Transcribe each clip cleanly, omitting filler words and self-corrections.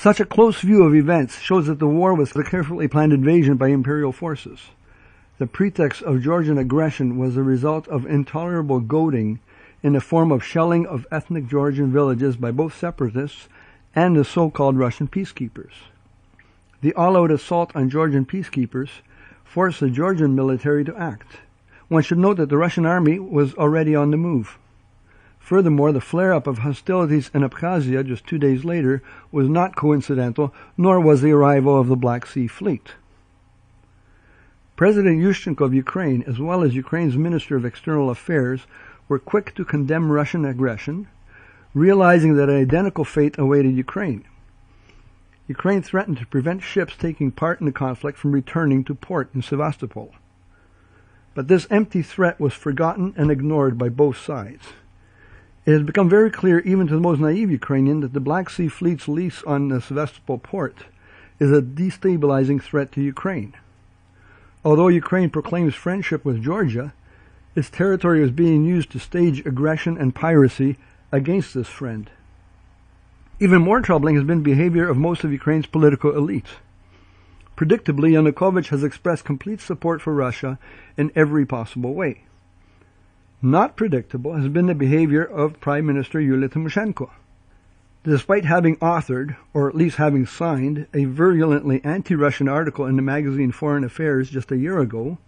Such a close view of events shows that the war was a carefully planned invasion by imperial forces. The pretext of Georgian aggression was the result of intolerable goading in the form of shelling of ethnic Georgian villages by both separatists and the so-called Russian peacekeepers. The all-out assault on Georgian peacekeepers forced the Georgian military to act. One should note that the Russian army was already on the move. Furthermore, the flare-up of hostilities in Abkhazia just 2 days later was not coincidental, nor was the arrival of the Black Sea Fleet. President Yushchenko of Ukraine, as well as Ukraine's Minister of External Affairs, were quick to condemn Russian aggression, realizing that an identical fate awaited Ukraine. Ukraine threatened to prevent ships taking part in the conflict from returning to port in Sevastopol. But this empty threat was forgotten and ignored by both sides. It has become very clear even to the most naive Ukrainian that the Black Sea Fleet's lease on the Sevastopol port is a destabilizing threat to Ukraine. Although Ukraine proclaims friendship with Georgia, its territory is being used to stage aggression and piracy against this friend. Even more troubling has been the behavior of most of Ukraine's political elite. Predictably, Yanukovych has expressed complete support for Russia in every possible way. Not predictable has been the behavior of Prime Minister Yulia Tymoshenko. Despite having authored, or at least having signed, a virulently anti-Russian article in the magazine Foreign Affairs just a year ago,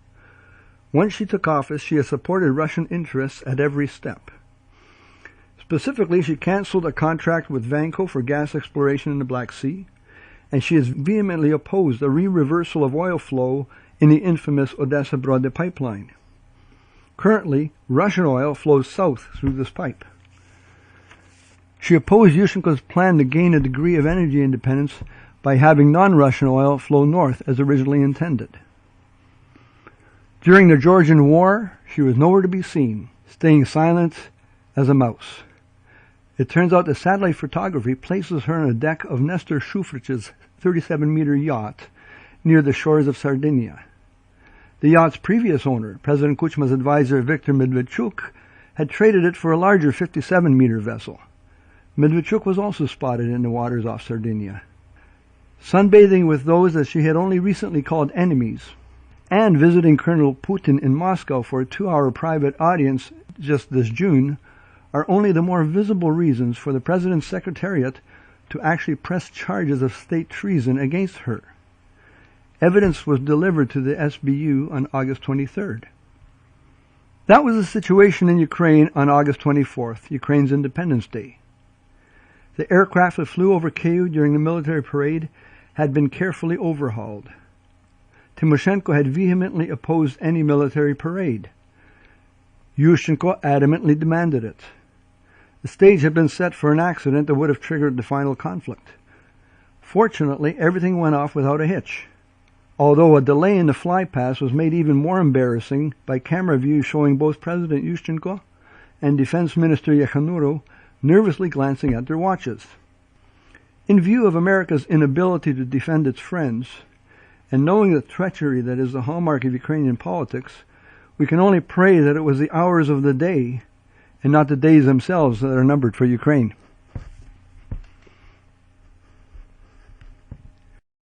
once she took office, she has supported Russian interests at every step. Specifically, she cancelled a contract with Vanco for gas exploration in the Black Sea, and she has vehemently opposed a reversal of oil flow in the infamous Odessa-Brody pipeline. Currently, Russian oil flows south through this pipe. She opposed Yushchenko's plan to gain a degree of energy independence by having non-Russian oil flow north as originally intended. During the Georgian War, she was nowhere to be seen, staying silent as a mouse. It turns out that satellite photography places her on a deck of Nestor Shufrich's 37-meter yacht near the shores of Sardinia. The yacht's previous owner, President Kuchma's advisor Viktor Medvedchuk, had traded it for a larger 57-meter vessel. Medvedchuk was also spotted in the waters off Sardinia, sunbathing with those that she had only recently called enemies, and visiting Colonel Putin in Moscow for a 2-hour private audience just this June, are only the more visible reasons for the President's Secretariat to actually press charges of state treason against her. Evidence was delivered to the SBU on August 23rd. That was the situation in Ukraine on August 24th, Ukraine's Independence Day. The aircraft that flew over Kyiv during the military parade had been carefully overhauled. Tymoshenko had vehemently opposed any military parade. Yushchenko adamantly demanded it. The stage had been set for an accident that would have triggered the final conflict. Fortunately, everything went off without a hitch, although a delay in the flypast was made even more embarrassing by camera views showing both President Yushchenko and Defense Minister Yekhanurov nervously glancing at their watches. In view of America's inability to defend its friends, and knowing the treachery that is the hallmark of Ukrainian politics, we can only pray that it was the hours of the day and not the days themselves that are numbered for Ukraine.